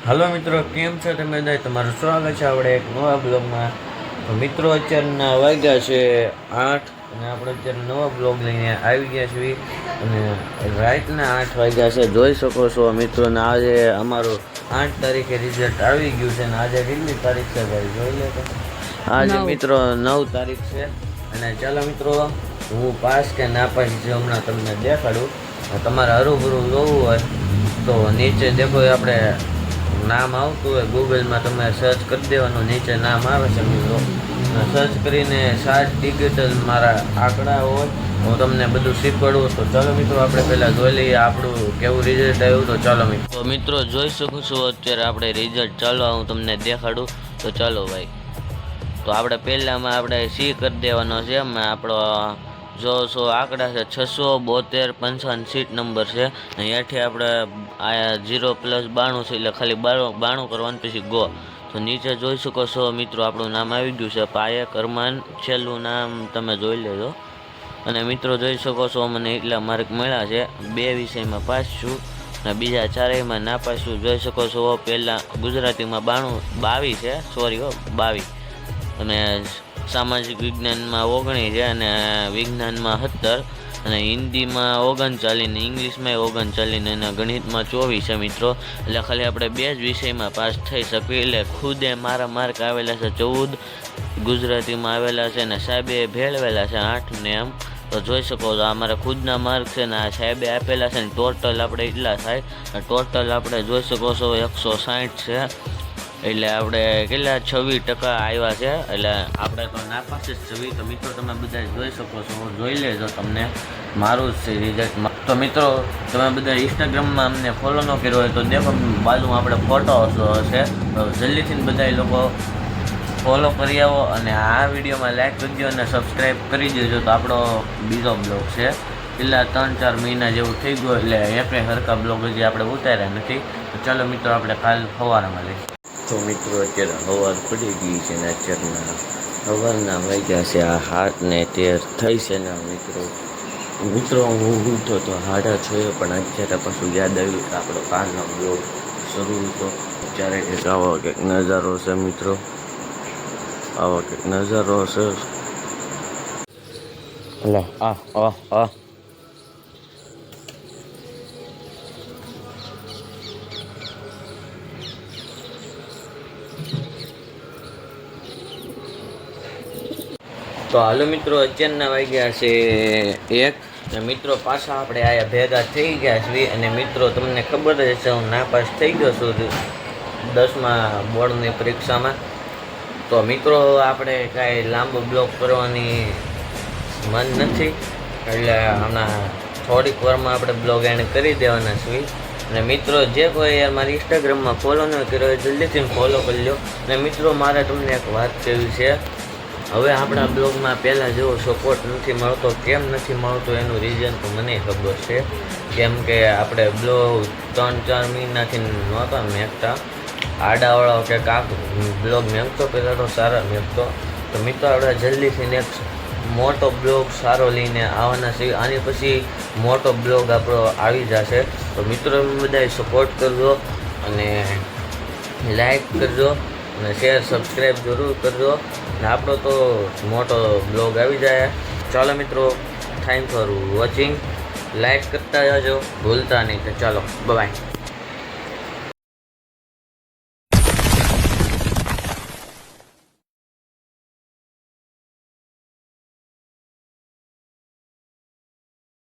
હાલો મિત્રો, કેમ છો તમે બધા? તમારું સ્વાગત છે આપણે એક નવા બ્લોગમાં. તો મિત્રો, અત્યારના વાગ્યા છે 8 અને આપણે અત્યારે નવા બ્લોગ લઈને આવી ગયા છીએ અને રાતના 8 વાગ્યા છે. જોઈ શકો છો મિત્રોને આજે અમારું 8 તારીખે રિઝલ્ટ આવી ગયું છે અને આજે કેટલી તારીખ છે ભાઈ જોઈ લે તો. આજે મિત્રો 9 તારીખ છે અને ચાલો મિત્રો, હું પાસ કે ના પાસ છે હમણાં તમને દેખાડું. તમારે હરુભરું જોવું હોય તો નીચે દેખો, આપણે નામ આવતું હોય ગૂગલમાં તમે સર્ચ કરી દેવાનું, નીચે નામ આવે છે મિત્રો. સર્ચ કરીને 7 ડિજિટલ મારા આંકડા હોય, હું તમને બધું શીખવાડું. તો ચાલો મિત્રો, આપણે પહેલાં જોઈ લઈએ આપણું કેવું રિઝલ્ટ આવ્યું. તો ચાલો મિત્રો. તો મિત્રો જોઈ શકો છો અત્યારે આપણે રિઝલ્ટ. ચાલો હું તમને દેખાડું. તો ચાલો ભાઈ, તો આપણે પહેલાંમાં આપણે સી કરી દેવાનો છે. આપણો જો આંકડા છે 672 સીટ નંબર છે અને ત્યાંથી આપણે આ 0+92 છે એટલે ખાલી 92 કરવાનું, પછી ગો. તો નીચે જોઈ શકો છો મિત્રો આપણું નામ આવી ગયું છે પાયક અરમાન. છેલ્લું નામ તમે જોઈ લેજો. અને મિત્રો જોઈ શકો છો મને એટલા માર્ક મળ્યા છે. 2 વિષયમાં પાસ છું અને બીજા 4માં ના પાસ છું. જોઈ શકો છો પહેલાં ગુજરાતીમાં 22 છે, સોરી 22, અને સામાજિક વિજ્ઞાનમાં 19 છે અને વિજ્ઞાનમાં 17 અને હિન્દીમાં 39 ને ઇંગ્લિશમાં 39 અને ગણિતમાં 24 છે મિત્રો. એટલે ખાલી આપણે 2 જ વિષયમાં પાસ થઈ શકીએ. એટલે ખુદે મારા માર્ક આવેલા છે 14, ગુજરાતીમાં આવેલા છે અને સાહેબે ભેળવેલા છે 8 ને એમ. તો જોઈ શકો છો આ મારા ખુદના માર્ક છે ને આ સાહેબે આપેલા છે ને ટોટલ આપણે એટલા થાય. ટોટલ આપણે જોઈ શકો છો 160 છે. એટલે આપણે કેટલા 26% આવ્યા છે. એટલે આપણે તો નાપાસ જ છીએ. તો મિત્રો તમે બધા જોઈ શકો છો, જોઈ લેજો, તમને મારું જ છે રિઝલ્ટમાં. તો મિત્રો તમે બધા ઇન્સ્ટાગ્રામમાં અમને ફોલો ન કર્યો હોય તો દેખો બાજુમાં આપણે ફોટો હશે, તો જલ્દીથી બધા લોકો ફોલો કરી આવો અને આ વિડીયોમાં લાઈક કરી દો અને સબસ્ક્રાઈબ કરી દેજો. તો આપણો બીજો બ્લોગ છે, છેલ્લા 3-4 મહિના જેવું થઈ ગયું એટલે એક હરખા બ્લોગ હજી આપણે ઉતાર્યા નથી. તો ચાલો મિત્રો, આપણે કાલ સવારમાં લઈશું. તો મિત્રો અત્યારે સવાર પડી ગઈ છે ને અત્યારના સવારના વાગ્યા છે આ 7:13 થઈ છે ને મિત્રો હું ઉઠો તો 6:30, પણ અત્યારે પાછું યાદ આવ્યું કે આપણો કાલનો બ્લોગ શરૂ હતો. અત્યારે કંઈક આવો કંઈક નજારો છે મિત્રો, આવો કંઈક નજારો છે. એટલે તો હાલો મિત્રો, અત્યારના વાગ્યા છે 1 અને મિત્રો પાછા આપણે આયા ભેગા થઈ ગયા છીએ. અને મિત્રો તમને ખબર જ છે હું નાપાસ થઈ ગયો છું 10મા બોર્ડની પરીક્ષામાં. તો મિત્રો આપણે કાંઈ લાંબો બ્લોગ કરવાની મન નથી, એટલે હમણાં થોડીક વારમાં આપણે બ્લોગ એન્ડ કરી દેવાના છીએ. અને મિત્રો જે કોઈ યાર મારી ઇન્સ્ટાગ્રામમાં ફોલો ન કર્યો હોય જલ્દીથી ફોલો કરી લો. અને મિત્રો મારે તમને એક વાત કહેવી છે, હવે આપણા બ્લોગમાં પહેલાં જેવો સપોર્ટ નથી મળતો. કેમ નથી મળતો એનું રીઝન તો મને ખબર છે, કેમ કે આપણે બ્લોગ 3-4 મહિનાથી નહોતા મેકતા. આડાવાળો કે કાક બ્લોગ મેકતો પહેલાં તો સારા મેકતો. તો મિત્રો આપણે જલ્દીથી નેક્સ્ટ મોટો બ્લોગ સારો લઈને આવવાના છે. આની પછી મોટો બ્લોગ આપણો આવી જશે. તો મિત્રો બધાએ સપોર્ટ કરજો અને લાઈક કરજો અને શેર સબસ્ક્રાઈબ જરૂર કરજો. ને આપણો તો મોટો બ્લોગ આવી જાય. ચાલો મિત્રો, થેન્ક ફોર વોચિંગ. લાઈક કરતા જજો ભૂલતા નહીં. તો ચાલો બાય.